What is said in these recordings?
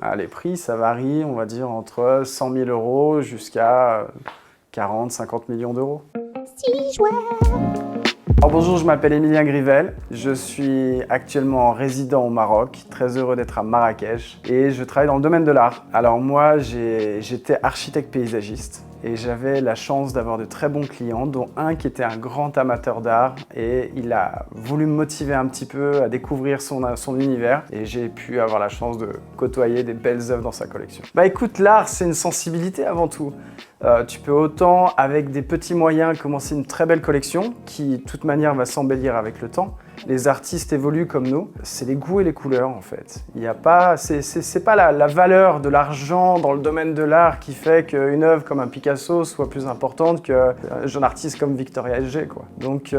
Ah, les prix, ça varie, on va dire, entre 100 000 € jusqu'à 40, 50 millions d'euros. Alors bonjour, je m'appelle Emilien Grivel, je suis actuellement résident au Maroc, très heureux d'être à Marrakech et je travaille dans le domaine de l'art. Alors moi, j'étais architecte paysagiste et j'avais la chance d'avoir de très bons clients, dont un qui était un grand amateur d'art et il a voulu me motiver un petit peu à découvrir son univers et j'ai pu avoir la chance de côtoyer des belles œuvres dans sa collection. Bah écoute, l'art c'est une sensibilité avant tout. Tu peux autant, avec des petits moyens, commencer une très belle collection qui, de toute manière, va s'embellir avec le temps. Les artistes évoluent comme nous. C'est les goûts et les couleurs, en fait. Il n'y a pas, c'est pas la valeur de l'argent dans le domaine de l'art qui fait qu'une œuvre comme un Picasso soit plus importante qu'un jeune artiste comme Victoria S.G., quoi. Donc,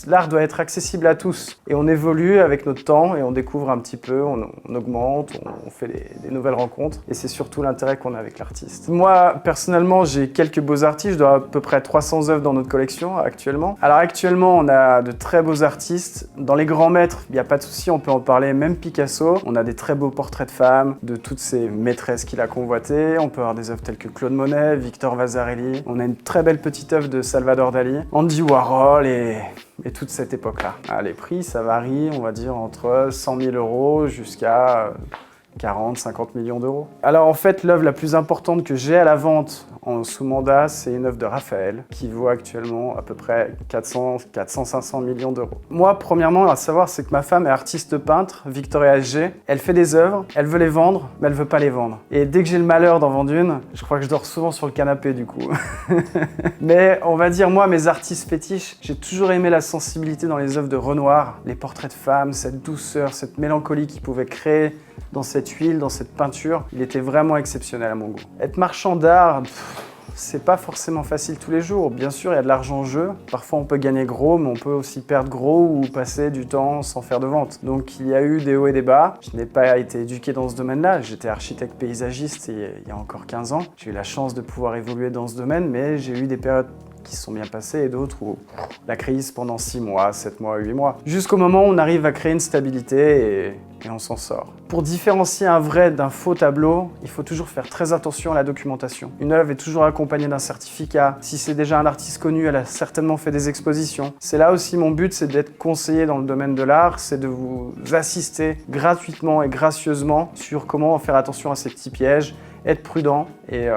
l'art doit être accessible à tous. Et on évolue avec notre temps et on découvre un petit peu, on augmente, on fait des nouvelles rencontres. Et c'est surtout l'intérêt qu'on a avec l'artiste. Moi, personnellement, j'ai quelques beaux artistes. Je dois à peu près 300 œuvres dans notre collection actuellement. Alors actuellement, on a de très beaux artistes. Dans les grands maîtres, il n'y a pas de souci, on peut en parler, même Picasso. On a des très beaux portraits de femmes, de toutes ces maîtresses qu'il a convoitées. On peut avoir des œuvres telles que Claude Monet, Victor Vasarely. On a une très belle petite œuvre de Salvador Dali, Andy Warhol et toute cette époque-là. Ah, les prix, ça varie, on va dire, entre 100 000 € jusqu'à 40, 50 millions d'euros. Alors en fait, l'œuvre la plus importante que j'ai à la vente sous mandat, c'est une œuvre de Raphaël qui vaut actuellement à peu près 400-500 millions d'euros. Moi, premièrement, à savoir, c'est que ma femme est artiste peintre, Victoria S.G. Elle fait des œuvres, elle veut les vendre, mais elle veut pas les vendre. Et dès que j'ai le malheur d'en vendre une, je crois que je dors souvent sur le canapé du coup. Mais on va dire, moi, mes artistes fétiches, j'ai toujours aimé la sensibilité dans les œuvres de Renoir, les portraits de femmes, cette douceur, cette mélancolie qu'il pouvait créer dans cette huile, dans cette peinture. Il était vraiment exceptionnel à mon goût. Être marchand d'art, c'est pas forcément facile tous les jours. Bien sûr, il y a de l'argent en jeu. Parfois, on peut gagner gros, mais on peut aussi perdre gros ou passer du temps sans faire de vente. Donc, il y a eu des hauts et des bas. Je n'ai pas été éduqué dans ce domaine-là. J'étais architecte paysagiste il y a encore 15 ans. J'ai eu la chance de pouvoir évoluer dans ce domaine, mais j'ai eu des périodes qui se sont bien passées et d'autres où la crise pendant 6 mois, 7 mois, 8 mois. Jusqu'au moment où on arrive à créer une stabilité et on s'en sort. Pour différencier un vrai d'un faux tableau, il faut toujours faire très attention à la documentation. Une œuvre est toujours accompagnée d'un certificat. Si c'est déjà un artiste connu, elle a certainement fait des expositions. C'est là aussi mon but, c'est d'être conseiller dans le domaine de l'art, c'est de vous assister gratuitement et gracieusement sur comment faire attention à ces petits pièges, être prudent et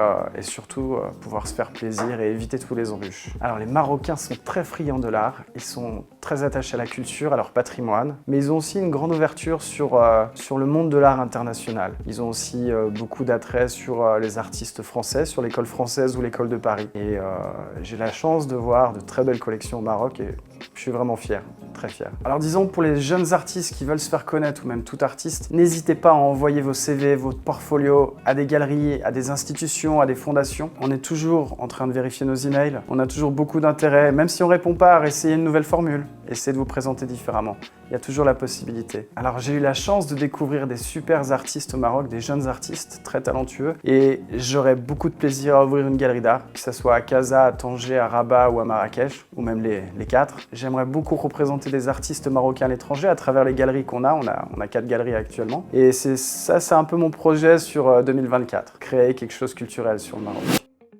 surtout pouvoir se faire plaisir et éviter tous les embûches. Alors les Marocains sont très friands de l'art, ils sont très attachés à la culture, à leur patrimoine, mais ils ont aussi une grande ouverture sur le monde de l'art international. Ils ont aussi beaucoup d'attrait sur les artistes français, sur l'école française ou l'école de Paris. Et j'ai la chance de voir de très belles collections au Maroc et je suis vraiment fier, très fier. Alors disons pour les jeunes artistes qui veulent se faire connaître ou même tout artiste, n'hésitez pas à envoyer vos CV, votre portfolio à des galeries, à des institutions, à des fondations. On est toujours en train de vérifier nos emails, on a toujours beaucoup d'intérêt, même si on ne répond pas, à réessayer une nouvelle formule, essayez de vous présenter différemment. Il y a toujours la possibilité. Alors j'ai eu la chance de découvrir des super artistes au Maroc, des jeunes artistes très talentueux et j'aurais beaucoup de plaisir à ouvrir une galerie d'art, que ce soit à Casa, à Tanger, à Rabat ou à Marrakech, ou même les quatre. J'aimerais beaucoup représenter des artistes marocains à l'étranger à travers les galeries qu'on a. On a 4 galeries actuellement. Et c'est un peu mon projet sur 2024, créer quelque chose de culturel sur le Maroc.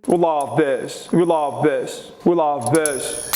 We love this, we love this, we love this.